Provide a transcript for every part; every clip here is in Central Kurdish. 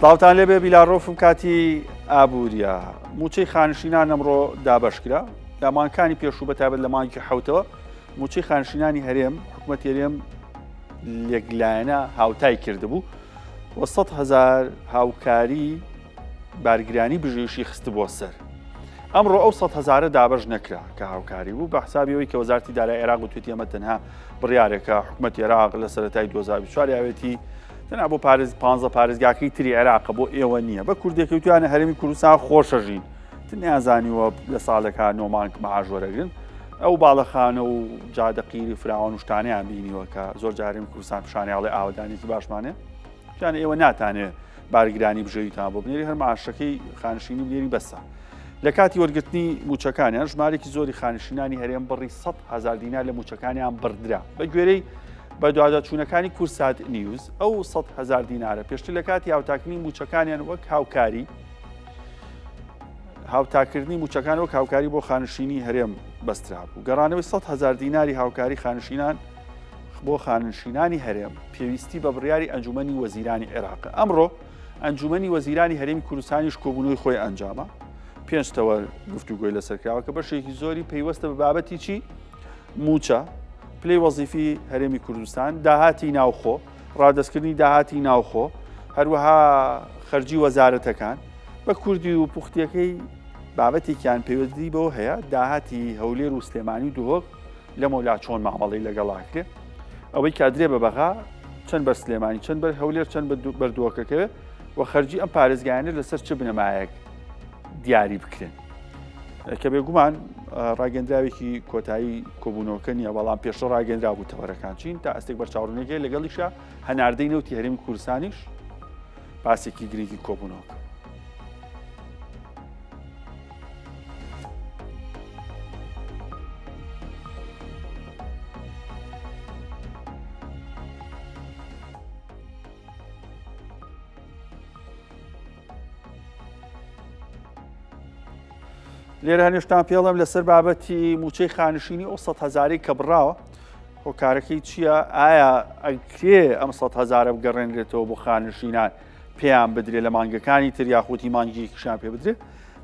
سڵاوتان لێبێ بیلاڕۆفم کاتی ئابوووریە موچەی خانشینان ئەمڕۆ دابەشکرا دامانکانی پێشوو بەتابەت لە مانگی حوتەوە موچەی خانشینانی هەرێم حکوومەت هەرێم لەگلایەنە هاوتای کردبوو و 100,000 هاوکاری بارگرانی بژێوشی خست بۆ سەر. ئەمڕۆ ئەو 100,000 دابەش نەکرا کە هاوکاری بوو بە حسابیەوەی کە وەزارەتی دارایی عێراق وتوێتی ئەمە تەنها بڕیارێکە حکوومەت عێراق لە سەرەتای 2024 یاوێتی تەنها بۆ 15 پارێزگاکەی تری عێراقە بۆ ئێوە نییە بە کوردێکی وتوانە هەرێمی کوردستان خۆشەژین تنیازانیوە لە ساڵێکا نۆمانک مەعاژۆرەگرن ئەو باڵەخانە و جادەقیری فراوان شتانیان بینیوە کە زۆر جارێمی کوردستان پیشانیاڵی ئاوادانێکی باشمانێ پیانە ئێوە ناتانێ بارگرانی بژێویتان بۆ بنێری هەر معاشەکەی خانشینی بنێری بەسە. لە کاتی وەرگرتنی موچەکانیان ژمارێکی زۆری خانشینانی هەرێم بڕی 100,000 دینار لە موچەکانیان بردرا بە گوێرەی بە دواداچوونەکانی کورسات نیوز ئەو 100,000 دینارە پێشتر لە کاتی هاوتاکردنی موچەکانیان وەک هاوتاکردنی موچەکان وەک هاوکاری بۆ خانشینی هەرێم بەسترا بوو. گەڕانەوەی 100,000 دیناری هاوکاری خانشینان بۆ خانشینانی هەرێم پێویستی بە بڕیاری ئەنجومەنی وەزیرانی عێراق. ئەمڕۆ ئەنجومەنی وەزیرانی هەرێمی کوردستانیش کۆبوونەوەی خۆی ئەنجامە. پێنجتەوە گفتوگۆی لەسەرکراوە کە بەشێکی زۆری پەیوەستە بە بابەتی چی؟ موچە، پلەی وەزیفی هەرێمی کوردستان، داهاتی ناوخۆ، ڕادەستکردنی داهاتی ناوخۆ، هەروەها خەرجی وەزارەتەکان بە کوردی و پوختیەکەی بابەتێکیان پەیوەندی بەوە هەیە داهاتی هەولێر و سلێمانی و دوهۆک لە مۆلا چۆن مامەڵەی لەگەڵاکرێ ئەوەی کادرێ بە بەغا چەند بەر سلێمانی چەند بەر هەولێر چەند بەردووەکەکەوێ و خەرجی ئەم پارێزگایانە لەسەر چ بنەمایەک دیاری بکرێن کە بێگومان ڕاگەندراوێکی کۆتایی کۆبوونەوەکە نیە بەڵام پێشتر ڕاگەندرا بوو تەوەرەکان چین تا ئەستێک بەرچاوڕوونێکی لەگەڵیشە هەناردەی نەوتی هەرێمی کوردستانیش پاسێکی گرنگی کۆبوونەوەکە. لێرە هەنێشتان پێڵم لەسەر بابەتی موچەی خانشینی ئەو 100,000 کە بڕاوە هۆکارەکەی چییە؟ ئایا ئەکرێ ئەم 100,000 بگەڕێنرێتەوە بۆ خانشینان پێیان بدرێت لە مانگەکانی تر یاخوتی مانگی کشیان پێ بدرێت؟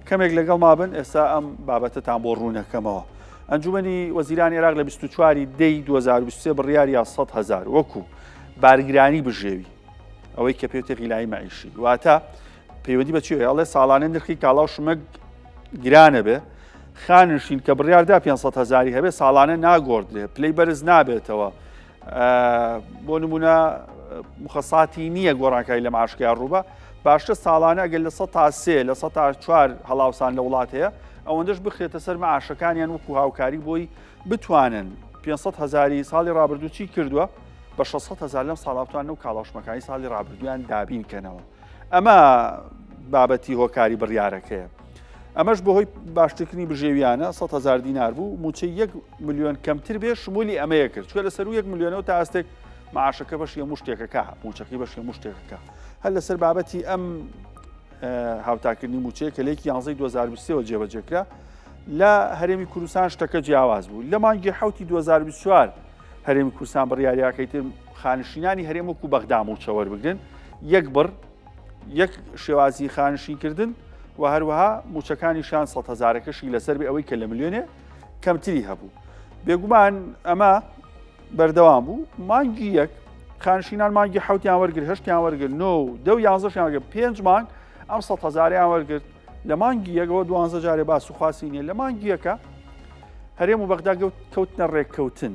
کەمێک لەگەڵ مابن ئێستا ئەم بابەتتان بۆ ڕوونەکەمەوە. ئەنجومەنی وەزیرانی عێراق لە 24 دەی 2023 بڕیاریە 100,000 وەکو بارگرانی بژێوی ئەوەی کە پێوتێ غیلایی مەعیشی واتە پەیوەندی بە چیە؟ ئەڵێ ساڵانە نرخی کاڵا و شمەک گرانە بێ خانشین کە بڕیاردا 500,000 هەبێ ساڵانە ناگۆڕدرێ پلەی بەرز نابێتەوە بۆ نمونە مخەساتی نییە گۆڕانکاری لە معاشکیان ڕووبە باشتر ساڵانە ئەگەر لە 100 تا 3 لە 100 تا 4 هەڵاوسان لە وڵات هەیە ئەوەندەش بخرێتە سەر معاشەکانیان وەکو هاوکاری بۆی بتوانن 500,000 ساڵی ڕابردوو چی کردووە بە 600,000 لەم ساڵا بتوانن و کاڵاشمەکانی ساڵی ڕابردویان دابینکەنەوە. ئەمە بابەتی هۆکاری بڕیارەکەیە. ئەمەش بەهۆی باشترکردنی بژێویانە 100,000 دینار بوو موچەی 1 ملیۆن کەمتر بێ شمولی ئەمەیە کرد چکە لەسەر 1 ملیۆنەوە تا ئەستێک معاشەکە بەشی هەموو شتێکەکە موچەکەی بەشی هەموو شتێکەکە هەر لەسەر بابەتی ئەم هاوتاکردنی موچەیە کە لێکی 11 2023 جێبەجێکرا لە هەرێمی کوردستان شتەکە جیاواز بوو لە مانگی حوتی 2024 هەرێمی کوردستان بڕیاریاکەی تر خانشینانی هەرێم وەکو بەغدا موچە وەربگرن 1 بڕ 1 شێوازی خانشینکردن و هەروەها موچەکانیشان 100,000کەشی لەسەر بێ ئەوەی کە لە ملیۆنێ کەمتری هەبوو. بێگومان ئەمە بەردەوام بوو مانگی 1 خانشینان مانگی حوتیان وەرگرت هەشتیان وەرگرت 9 10 و 11 وەرگرت 5 مانگ ئەم 100,000یان وەرگرت لە مانگی 1ەوە 12 جارێ باس و خواسی نییە لە مانگی 1 هەرێم و بەغدا کەوتنە ڕێککەوتن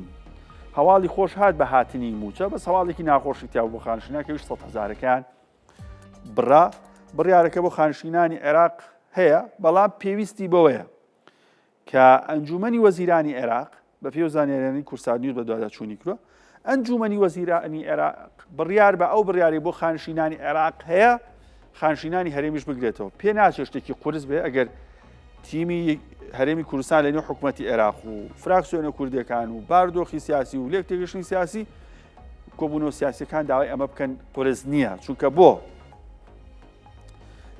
هەواڵی خۆش هات بە هاتنی موچە بەس هەواڵێکی ناخۆشی تیا بۆ خانشیناکەویش 100,000کان بڕا بڕیارەکە بۆ خانشینانی عێراق هەیە بەڵام پێویستی بەوەیە کە ئەنجومەنی وەزیرانی عێراق بە پێی زانیاریانی کورسانیوز بە دواداچوونی کردووە ئەنجومەنی وەزیرانی عێراق بڕیار بە ئەو بڕیاری بۆ خانشینانی عێراق هەیە خانشینانی هەرێمیش بگرێتەوە پێ ناچێت شتێکی قورس بێ ئەگەر تیمی هەرێمی کوردستان لە نێو حکوومەتی عێراق و فراکسیۆنە کوردەکان و باردۆخی سیاسی و لێک تێگەشتنی سیاسی کۆبوونەوە سیاسیەکان داوای ئەمە بکەن قورس نییە چونکە بۆ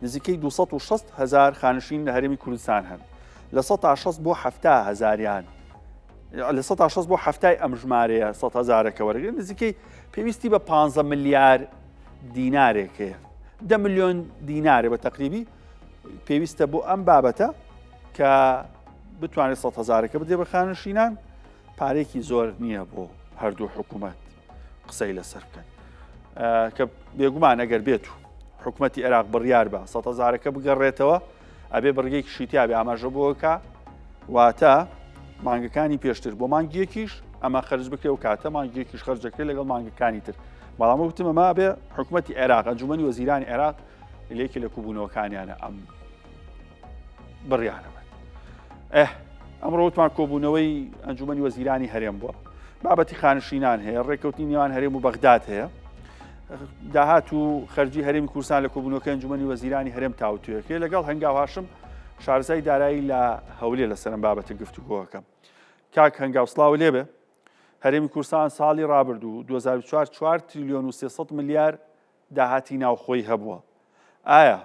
نزیکەی 260,000 خانشین لە هەرێمی کوردستان هەن لە 160 بۆ 70,000یان لە 160 بۆ 70 ئەم ژمارەیە 100,000کە وەرەگرن نزیکەی پێویستی بە 15 ملیار دینارێکەیە 10 ملیۆن دینارێ بە تەقریبی پێویستە بۆ ئەم بابەتە کە بتوانێت 100,000ەکە بدێ بە خانشینان پارێکی زۆر نییە بۆ هەردوو حکوومەت قسەی لەسەر بکەن کە بێگومان ئەگەر بێت و حکوومەتی عێراق بڕیار بە 100,000ەکە بگەڕێتەوە ئەبێ بڕگەیەکی شیتیا بێ ئاماژە بۆکە واتە مانگەکانی پێشتر بۆ مانگیەکیش ئەمە خەرج بکرێ و کاتە مانگیەکیش خەرجەکرێت لەگەڵ مانگەکانی تر بەڵام وتم ئەمە بێ حکوومەتی عێراق ئەنجومەنی وەزیرانی عێراق لێکی لە کوبوونەوەکانیانە ئەم بڕیارەوە ئەمڕۆ وتمان کۆبوونەوەی ئەنجومەنی وەزیرانی هەرێم بووە بابەتی خانشینان هەیە ڕێکەوتنی نێوان هەرێم و بەغداد هەیە داهات و خەرجی هەرێمی کوردستان لە کۆبوونەوەکە ئەنجومەنی وەزیرانی هەرێم تاوتوێکێ لەگەڵ هەنگاو هاشم شارزای دارایی لە هەولێر لەسەرم بابەتە گفتوگۆەکەم کاک هەنگاو سڵاو لێبێ هەرێمی کوردستان ساڵی ڕابردوو 2004 4 تریلیۆن و 300 ملیار داهاتی ناوخۆی هەبووە ئایا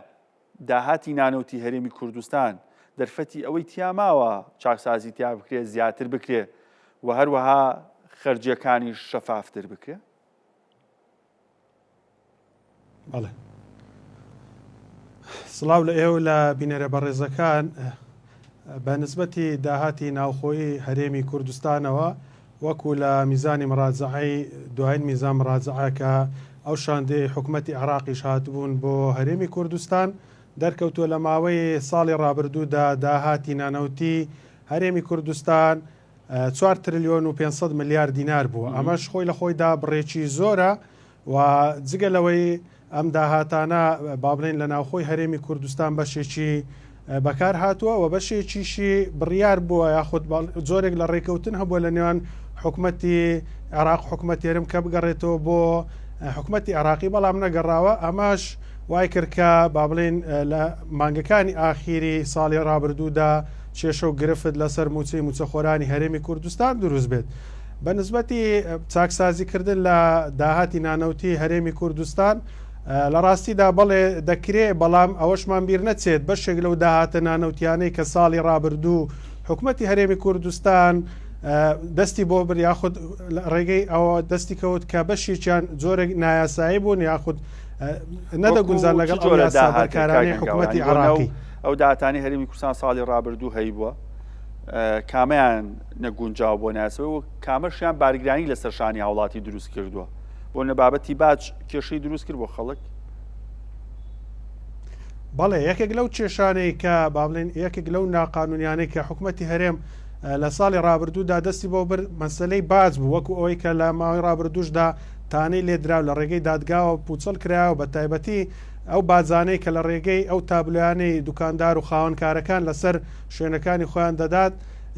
داهاتی نانەوتی هەرێمی کوردستان دەرفەتی ئەوەی تیاماوە چاکسازی تیا بکرێت زیاتر بکرێ و هەروەها خەرجیەکانی شەفافتر بکرێ بەڵێ سڵاو لە ئێوە لە بینەرە بەڕێزەکان بە نسبەتی داهاتی ناوخۆی هەرێمی کوردستانەوە وەکو لە میزانی مراجعەی دوایین میزان مراجعەکە ئەو شاندەی حکوومەتی عێراقیش هاتبوون بۆ هەرێمی کوردستان دەرکەوتووە لە ماوەی ساڵی ڕابردوودا داهاتی نانەوتی هەرێمی کوردستان 4 تریلیۆن و 500 ملیار دینار بووە ئەمەش خۆی لە خۆیدا بڕێکی زۆرە و جگە لەوەی ئەم داهاتانە با بڵێن لە ناوخۆی هەرێمی کوردستان بەشێکی بەکار هاتووە و بەشێکیشی بڕیار بووە یاخود زۆرێک لە ڕێکەوتن هەبووە لە نێوان حکوومەتی عێراق حکوومەتی هەرێم کە بگەڕێتەوە بۆ حکوومەتی عێراقی بەڵام نەگەڕاوە ئەماش وای کرد کە با بڵێن لە مانگەکانی ئاخیری ساڵی ڕابردوودا کێشە و گرفت لەسەر موچەی موچەخۆرانی هەرێمی کوردستان دروست بێت بە نسبەتی چاکسازیکردن لە داهاتی نانەوتی هەرێمی کوردستان لە ڕاستیدا بەڵێ دەکرێت بەڵام ئەوەشمان بیر نەچێت بەشێک لەو داهاتە نانەوتیانەی کە ساڵی ڕابردوو حکوومەتی هەرێمی کوردستان دەستی بۆ بر یاخود ڕێگەی ئەوە دەستی کەوت کە بەشێکیان جۆرێک نایاسایی بوون یاخود نەدەگونجان لەگەڵ بەرکارانی حکوومەتی عێراقی ئەو داهاتانی هەرێمی کوردستان ساڵی ڕابردوو هەی بووە کامیان نەگونجاو بۆ ناسەوە و کامەشیان بارگرانی لەسەر شانی هاوڵاتی دروست کردووە بۆ نەبابەتی باج کێشەی دروست کرد بۆ خەڵک بەڵێ یەکێک لەو کێشانەی کە با بڵێن یەکێک لەو ناقانونیانەی کە حکوومەتی هەرێم لە ساڵی ڕابردوودا دەستی بۆ بر مەسلەی باج بوو وەکو ئەوەی کە لە ماوەی ڕابردووشدا تانەی لێدراو لە ڕێگەی دادگاوە پوچەڵ کراوە بە تایبەتی ئەو بازانەی کە لە ڕێگەی ئەو تابلویانەی دوکاندار و خاوەنکارەکان لەسەر شوێنەکانی خۆیان دەدات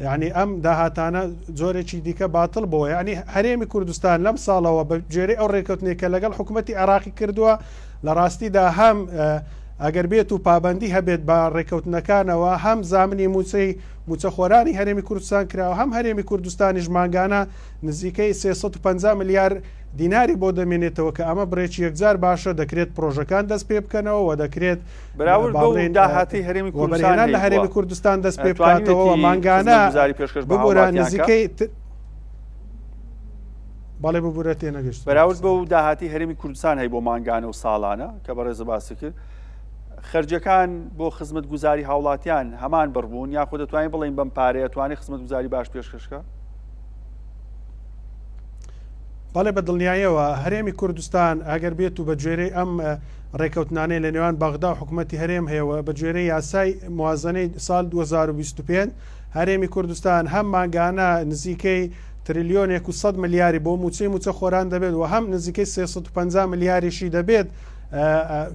یعنی ئەم داهاتانە جۆرێکی دیکە باتڵ بۆە ینی هەرێمی کوردستان لەم ساڵەوە بە جێرەی ئەو ڕێکەوتنێکە لەگەڵ حکوومەتی عێراقی کردووە لە ڕاستیدا هەم ئەگەر بێت و پابندی هەبێت بە ڕێکەوتنەکانەوە هەم زامنی موچەخۆرانی هەرێمی کوردستان کراوە هەم هەرێمی کوردستانی ژمانگانە نزیکەی 350 ملیار دیناری بۆ دەمێنێتەوە کە ئەمە بڕێکی یەکجار باشە دەکرێت پرۆژەکان دەست پێ بکەنەوە و دەکرێت داهاتی هەرێمی کوردستان لە هەرێمی کوردستان دەست پێ بکاتەوە مانگانە ببورە نزیکەی باڵێ ببورە تێنەگەشت بەراورد بە و داهاتی هەرێمی کوردستان هەی بۆ مانگانە و ساڵانە کە بەڕێز باسی کرد خەرجەکان بۆ خزمەت گوزاری هاوڵاتیان هەمان بڕبوون یاخود دەتوانین بڵین بەم پارەیە توانێت خزمەت گوزاری باش پێشکەشکە بەڵێ بە دڵنیاییەوە هەرێمی کوردستان ئەگەر بێت و بە گوێرەی ئەم ڕێکەوتنانەی لە نێوان بەغدا و حکوومەتی هەرێم هەیەوە بە گوێرەی یاسای موازنەی ساڵ 2025 هەرێمی کوردستان هەم مانگانە نزیکەی تریلیۆنێک و 100 ملیاری بۆ موچەی موچەخۆران دەبێت و هەم نزیکەی 350 ملیاریشی دەبێت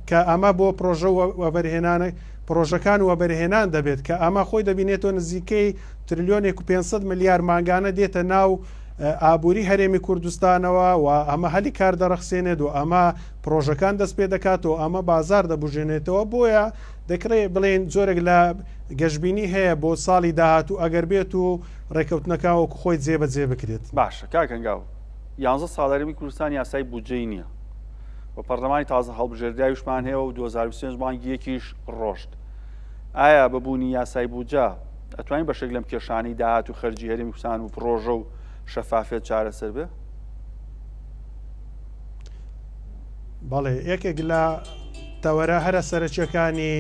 کە ئەمە بۆ پرۆژە وەبەرهێنانە پرۆژەکان وەبەرهێنان دەبێت کە ئەمە خۆی دەبینێتەوە نزیکەی تریلیۆنێک و 500 ملیار مانگانە دێتە ناو ئابووری هەرێمی کوردستانەوە و ئەمە هەلی کار دەرەخسێنێت و ئەمە پرۆژەکان دەست پێ دەکاتەوە ئەمە بازار دەبژێنێتەوە بۆیە دەکرێت بڵێن جۆرێک لە گەشتبینی هەیە بۆ ساڵی داهات و ئەگەر بێت و ڕێکەوتنەکە وەکو خۆی جێبەجێ بکرێت باشە کاکەنگاو 11 ساڵ هەرێمی کوردستان یاسای بودجەی نییە و پەرلەمانی تازە هەڵبژێردراویشمان هەیە و 2025 مانگی یەکیش ڕۆشت ئایا بەبوونی یاسای بودجە ئەتوانین بەشێک لەم کێشانەی داهات و خەرجی هەرێمی کوردستان و پرۆژە و شەفافێت چارەسەر بێ بەڵێ یەکێک لە تەوەرە هەرە سەرچەکانی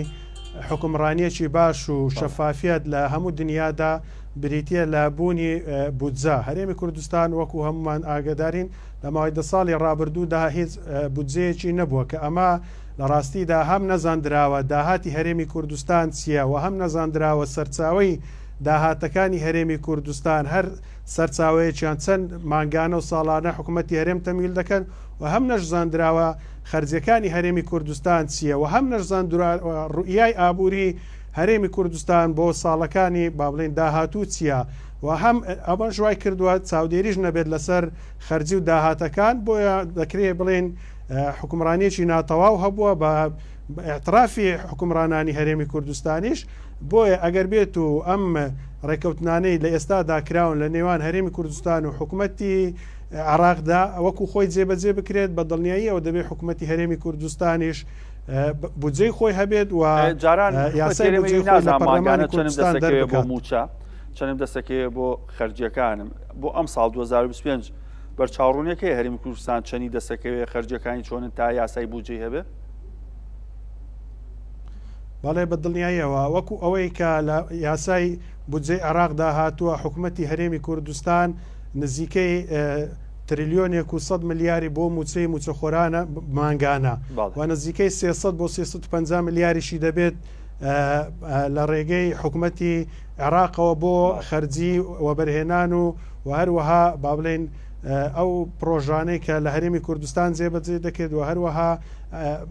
حکومڕانیەکی باش و شەفافیت لە هەموو دنیادا بریتە لە بوونی بودجە. هەرێمی کوردستان وەکو هەمومان ئاگدارین لە ماوەی 10 ساڵی ڕابردوودا هیچ بودجەیەکی نەبووە کە ئەمە لە ڕاستیدا هەم نەزاندراوە داهاتی هەرێمی کوردستان چییە و هەم نەزاندراوە سەرچاوی داهاتەکانی هەرێمی کوردستان هەر سەرچاوەیەکیان چەند مانگانە و ساڵانە حکوومەتی هەرێم تەمیل دەکەن و هەم نەشزاندراوە خەرجەکانی هەرێمی کوردستان چییە و هەم نەشزاندراوە ڕوئیای ئابووری هەرێمی کوردستان بۆ ساڵەکانی با بڵێن داهاتوو چییە و هەم ئەمە ژوای کردووە چاودێریش نەبێت لەسەر خەرجی و داهاتەکان بۆیە دەکرێت بڵێن حکومڕانیەکی ناتەواو هەبووە بە ئاعترافی حکومڕانانی هەرێمی کوردستانیش. بۆیە ئەگەر بێت و ئەم ڕێکەوتنانەی لە ئێستادا کراون لە نێوان هەرێمی کوردستان و حکوومەتی عراقدا وەکو خۆی جێبەجێ بکرێت بە دڵنیایی ئەو دەبێت حکوومەتی هەرێمی کوردستانیش بودجەی خۆی هەبێت و یاسای نازانماگانە چەندم دەسەکەوێت بۆ موچە چەندم دەسەکەوێت بۆ خەرجیەکانم بۆ ئەم ساڵ 2025 بەرچاوڕوونیەکەی هەرێمی کوردستان چەندی دەسەکەوێت خەرجیەکانی چۆنن تا یاسای بودجەی هەبێت؟ بەڵێ بە دڵنیاییەوە وەکو ئەوەی کە لە یاسای بودجەی عراقدا هاتووە حکوومەتی هەرێمی کوردستان نزیکەی تریلیۆنێک و 100 ملیاری بۆ موچەی موچەخۆرانە مانگانە و نزیکەی 300 بۆ 350 ملیاریشی دەبێت لە ڕێگەی حکوومەتی عێراقەوە بۆ خەرجی وەبەرهێنان و هەروەها با بڵێن ئەو پرۆژانەی کە لە هەرێمی کوردستان جێبەجێ دەکرێت و هەروەها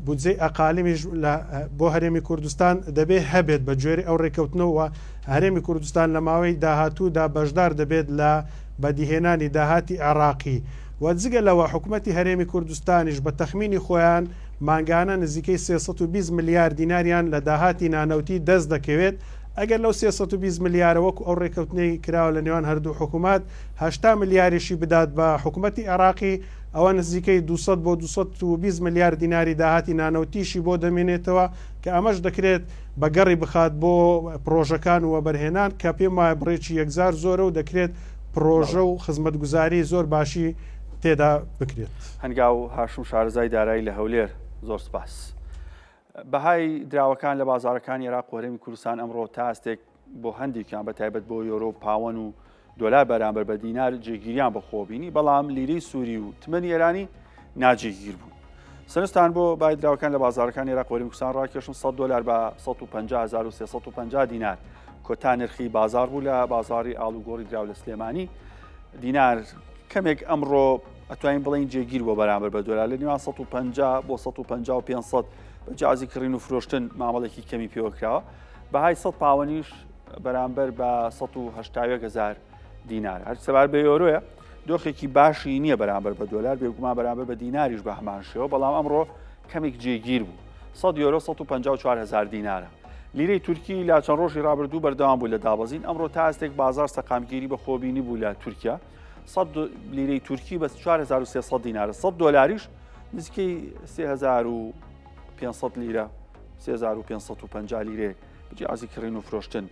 بودجەی ئەقالیمیش بۆ هەرێمی کوردستان دەبێت هەبێت بە گوێرە ئەو ڕێکەوتنەوە هەرێمی کوردستان لە ماوەی داهاتوودا بەشدار دەبێت لە بەدیهێنانی داهاتی عێراقی و جگە لەوە حکوومەتی هەرێمی کوردستانیش بە تەخمینی خۆیان مانگانە نزیکەی 320 میلیارد دیناریان لە داهاتی نانەوتی دەست دەکەوێت. ئەگەر لەو 320 میلیارە وەکو ئەو ڕێکەوتنەی کراوە لە نێوان هەردوو حکوومەت 80 میلیاریشی بدات بە حکوومەتی عێراقی ئەوە نزیکەی 200 بۆ 220 میلیارد دیناری داهاتی نانەوتیشی بۆ دەمێنێتەوە کە ئەمەش دەکرێت بەگەڕی بخات بۆ پرۆژەکان و وەبەرهێنان کە پێم وایە بڕێکی یەکجار زۆرە و دەکرێت پرۆژە و خزمەتگوزاری زۆر باشی تێدا بکرێت. هەنگاو هاشم شارەزای دارایی لە هەولێر زۆر سپاس. بەهای دراوەکان لە بازارەکانی عێراق و هەرێمی کوردستان ئەمڕۆ تا ئەستێک بۆ هەندێکیان بەتایبەت بۆ یۆرۆ و پاوەن و دۆلار بەرامبەر بە دینار جێگیریان بەخۆبینی بەڵام لیرەی سووری و تمەنی ئێرانی ناجێگیر بوو. سەرنجتان بۆ بای دراوەکان لە بازارەکانی عێراق و هەرێمی کوردستان ڕاکێشن 100 دلار بە 150,350 دینار کۆتا نرخی بازار بوو لە بازاری ئاڵوگۆڕی دراو لە سلێمانی. دینار کەمێک ئەمڕۆ ئەتوانین بڵین جێگیر بۆ بەرامبەر بە دۆلار لە نێوان 150 بۆ 150 و 500 بەجیازی کڕین و فرۆشتن مامەڵێکی کەمی پێوەکراوە. بەهای 100 پاوەنیش بەرامبەر بە 180,000 دینار. هەر سەبار بە یۆرۆیە دۆخێکی باشی نییە بەرامبەر بە دۆلار بێگومان بەرامبەر بە دیناریش بە هەمان شێوە بەڵام ئەمڕۆ کەمێک جێگیر بوو. 100 یۆرۆ 154,000 دینارە. لیرەی تورکی لا چەند ڕۆژی ڕابردوو بەردەوام بوو لە دابەزین. ئەمڕۆ تا ئەستێک بازار سەقامگیری بە خۆبینی بوو لە تورکیا. 100 لیرەی تورکی بە 4300 دینارە. 100 دۆلاریش نزیکەی 3500 لیرە 3550 لیرێ بەجیازی کڕین و فرۆشتن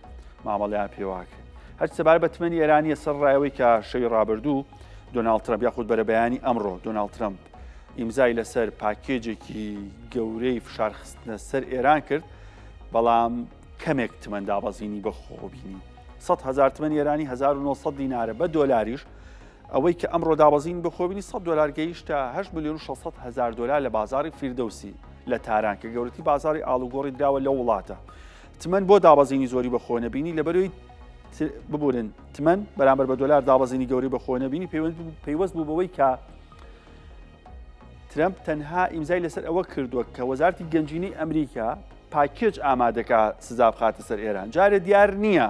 مامەڵەیان پێواکە. هەر سەبار بە تمەنی ئێرانیە سەر ڕایەوەی کە شەوی ڕابردوو دۆناڵد ترەمپ یاخود بەرە بەیانی ئەمڕۆ دۆناڵد ترەمپ ئیمزای لەسەر پاکێجێکی گەورەی فشارخستنە سەر ئێران کرد بەڵام کەمێک تمەن دابەزینی بەخۆبینی. 100,000 تمەنی ئێرانی 1900 دینارە بە دۆلاریش ئەوەی کە ئەمڕۆ دابەزین بەخۆبینی 100 دلار گەیشتە 8,600,000 دلار لە بازاری فیردەوسی لە تاران کە گەورەتی بازاری ئاڵوگۆڕی دراوە لە وڵاتە. تمەن بۆ دابەزینی زۆری بەخۆنەبینی لەبەرەوەی ببورن تمەن بەرامبەر بە دۆلار دابەزینی گەوری بەخۆنەبینی پەیوەست بوو بەوەی کە ترەمپ تەنها ئیمزای لەسەر ئەوە کردووە کە وەزارەتی گەنجینەی ئەمریکا پاکێج ئامادەکە سزا بخاتە سەر ئێران. جارێ دیار نییە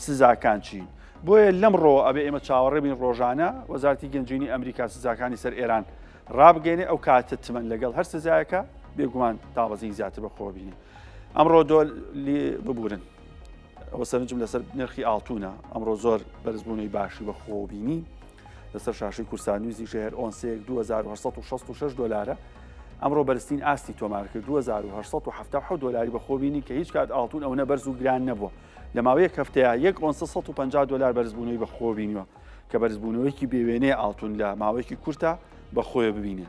سزاکان چین. بۆیە لەمڕۆ ئەبێ ئێمە چاوەڕێ بین ڕۆژانە وەزارەتی گەنجینی ئەمریکا سزاکانی سەر ئێران ڕابگەێنێ ئەو کاتە تمەن لەگەڵ هەر سزایەکە بێگومان دابەزین زیاتر بەخۆبینی. ئەمڕۆ ببورن ئەوە سەرنجم لەسەر نرخی ئاڵتونە ئەمڕۆ زۆر بەرزبوونەوەی باشی بەخۆبینی لەسەر شاشی کورسانویزی شەهر ئۆنسەیەک 2866 دلارە. ئەمڕۆ بەرزترین ئاستی تۆمار کرد 2877 دلاری بەخۆبینی کە هیچ کات ئاڵتون ئەوە بەرز و گران نەبووە. لە ماوەیە هەفتەیە 150 دلار بەرزبوونەوەی بەخۆبینیوە کە بەرزبوونەوەیکی بێوێنەیە ئاڵتون لە ماوەیەکی کورتە بەخۆیە ببینێ.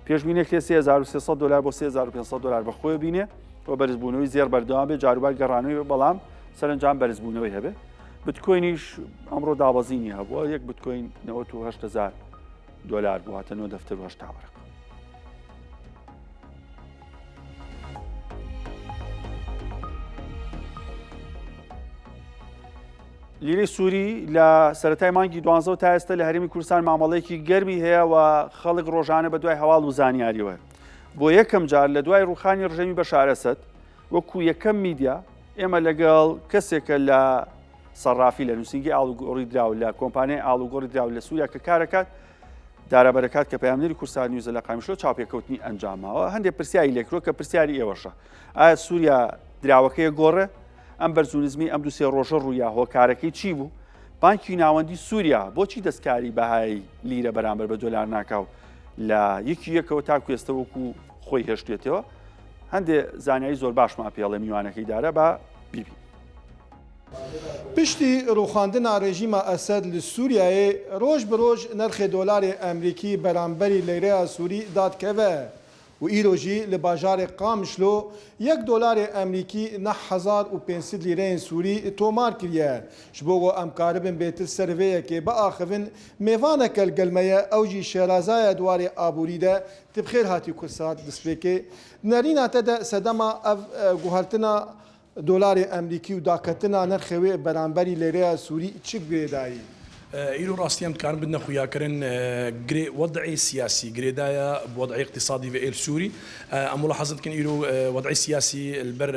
پێشبینێکی 3300 دلار بۆ 3500 دلار بەخۆی بینێ و بەرزبوونەوەی زێر بەردەوام بێت جاروبار گەڕانەوەی بەڵام سەرنجام بەرزبوونەوەی هەبێت بتکۆینیش ئەمڕۆ دابەزینی هەبووە یەک بتکۆین 98,000 دلار بوواتە 9 دەفتەر و 8 تاوەرق. لیرەی سووری لە سەرەتای مانگی 12 تا ئێستا لە هەرێمی کوردستان مامەڵەیەکی گەرمی هەیە و خەڵک ڕۆژانە بە دوای هەواڵ و زانیاریەوە بۆ یەکەم جار لە دوای ڕوخانی ڕژەمی بەشار ئەسەد وەکو یەکەم میدیا ئێمە لەگەڵ کەسێکە لە سەرافی لە نووسینگی ئاڵوگۆڕی دراو لە کۆمپانیای ئاڵوگۆڕی دراو لە سووریا کە کارەکات دارەبەرەکات کە پەیامنەری کوردستان نیوزە لە قایمشۆ چاپێکەوتنی ئەنجاماوە هەندێک پرسیاری لێکرۆ کە پرسیاری ئێوەشە ئایا سووریا دراوەکەی گۆڕە ئەم بەرزونزمی ئەم 2 ڕۆژە ڕوویا هۆکارەکەی چی بوو؟ بانکی ناوەندی سووریا بۆچی دەستکاری بەهای لیرە بەرامبەر بە دۆلار ناکاو لە یەکەوە تاکو ئێستا وەکو خۆی هێشتێتەوە هەندێک زانیاری زۆر باشمان پێڵێ میوانەکەی دارە بە بیبی. پشتی ڕوخاندنا ڕێژیمە ئەسەد لە سووریایê ڕۆژ بە ڕۆژ نرخê dolarê ئەمریکی بەرامبەری لەیرەیە سووری دادکەوە و îrojî li bajarê Qamişlo $1 ئەمریکی 9,500 لیرeyên Sûrî tomar kiriye. Ji bo em karibin bêtir serveyekê biaxivin mêvaneke li gel me ye ew jî şêrazaya dwarê aborî de tibxêr hatî Kursat distpêkê. Nerîna te de sedema ev guheltina dolarê ئەمریکی و daketina nirxê wê beramberî lêreya Sûrî çi girêdayî؟ إيرو راستيام كان بدنا خويا كرن وضعي سياسي جريدايا وضعي اقتصادي في السوري ملاحظة كان إيرو وضعي سياسي البر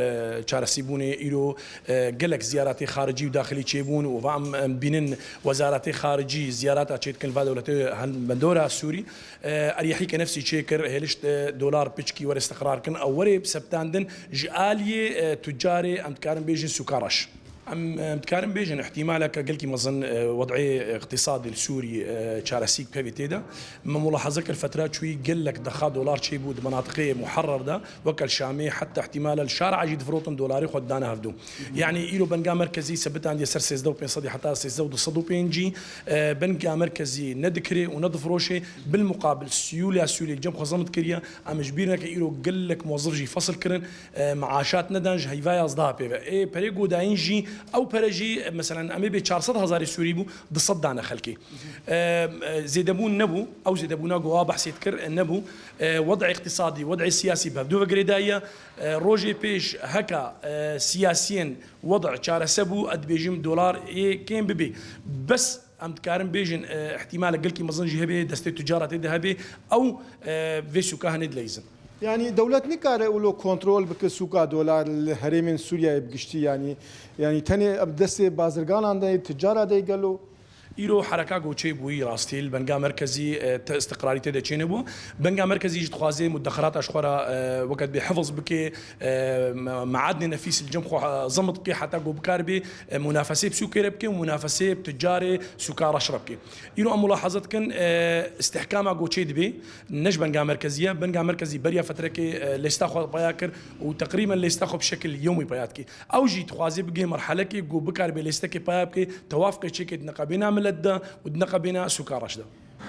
شارسيبوني إيرو جلك زيارات خارجي وداخلي تشيبون وفهم بينن وزارات خارجي زيارات أشيد كان في دولة بندورة السوري أريحي كنفسي شيكر هلش دولار بيشكي ور استقرار كان أوري بسبتاندن جالية تجاري أم كارن بيجن سكارش متكارم بيجن احتمالك قلكي مظن وضعي اقتصادي السوري شارسيك بهبيتيدا ما ملاحظك الفترات شوي قل لك دخا دولار شي بود مناطقيه محرر ده وكل شامي حتى احتمال الشارع يجي فروتن دولاري خد دانا هفدو يعني إيرو بنقا مركزي ثبت عندي سر سيزدو بين صدي حتى سيزدو صدو بين جي بنقا مركزي ندكري وندفروشي بالمقابل سيولي الجم خزمت كريا ام جبيرنا كايرو قل لك موظف جي فصل كرن معاشات ندنج هيفاي اصدها بيبا اي بريغو داينجي او برجي مثلا امي ب 400,000 سوري بو ضصدانا خلكي زيدبون نبو او زيدبونا جوا بحث يذكر نبو وضع اقتصادي وضع سياسي بهدو غريدايا روجي بيش هكا سياسيا وضع شارسبو اد بيجم دولار اي كين ببي بس ام تكارم بيجن احتمال قلكي مزنجي هبي دستي تجاره هبي او فيسو كهند ليزن يعني دولت نكاره ولو كنترول بك سوقا دولار الهرم سوريا بقشتي يعني تاني بدس بازرگان عنده تجاره دي قالوا إيرو حركة قوتشي بوي راستيل بنقا مركزي استقراري تدا تشينبو بنقا مركزي جد خوازي مدخرات أشخورا وقت بحفظ بكي معادن نفيس الجمخو زمط بكي حتى قو بكاربي منافسة بسوكي ربكي ومنافسة بتجاري سكارة شربكي إيرو ملاحظة كان استحكامها قوتشي دبي نج بنقا مركزية بنقا مركزي بريا فتركي ليستاخو بياكر وتقريبا ليستاخو بشكل يومي بياتكي أو جيت خوازي بقي مرحلة كي قو بكاربي ليستاكي بياكي توافقي شيكي نقابينا لدا ودنقى بنا سكارش ده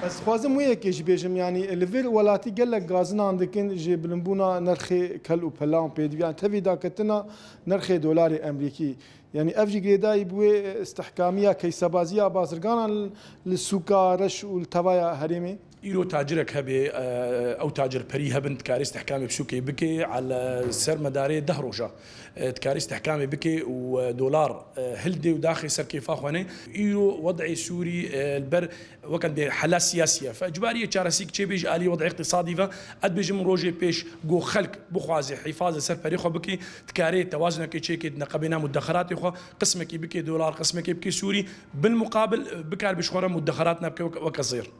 بس خوازم ويا كيش بيجم يعني الليفل ولاتي قال لك غازنا عندكن جي بلمبونا نرخي كل وبلان بيد يعني تبي داكتنا نرخي دولاري امريكي يعني افجي جريدا يبوي استحكاميه كيسبازيه بازرغان للسكارش والتوايا هريمي إيرو تاجرك هبي أو تاجر بري هبن تكاري استحكامي بسوكي بكي على سر مداري دهروجا تكاري استحكامي بكي ودولار هلدي وداخل سر كيف أخواني إيرو وضعي سوري البر وكان بحالات سياسية فإجبارية شارسيك شيء بيج آلي وضع اقتصادي فأد بيجي من روجي بيش جو خلق بخوازي حفاظ سر بريخو بكي تكاري توازنك شيء كي نقبنا مدخرات يخو قسمك بكي دولار قسمك بكي سوري بالمقابل بكار بشخورة مدخراتنا بكي وكصير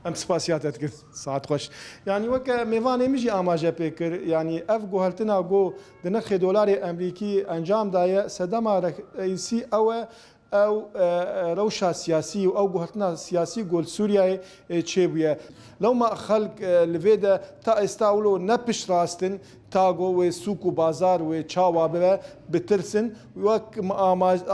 ام سپاسیات کرد ساعت خوش يعني وك میوان میجی آماجه پیکر يعني اف گو هلتنا گو د نرخ دلار امریکی انجام دایه صدما رئیسی او ئەو ڕەوشە سیاسی و ئەو گوهرتنا سیاسی گۆل سووریای چێبووە لەومە خەڵک لەوێدا تا ئێستا ولۆ نەپشڕاستن تاگۆ وێ سووک و بازار وێ چاوا ببە بترسن وەک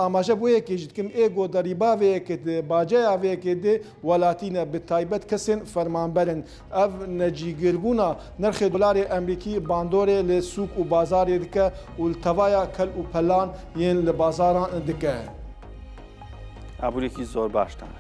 ئاماژە بۆ یەکێژتکم ئێگۆ دەریباوەیەکت باجەیاوەیەکێت دێ وڵاتینە بتایبەت کەسێن فەرمانبەرن ئەv نەجیگربوونا نرخی دلاری ئەمریکی باندۆرێ لە سووک و بازارێ دکە و تەوایە کەل و پەلان یەن لە بازاران دکە. ئابوورێکی زۆر باشتانە.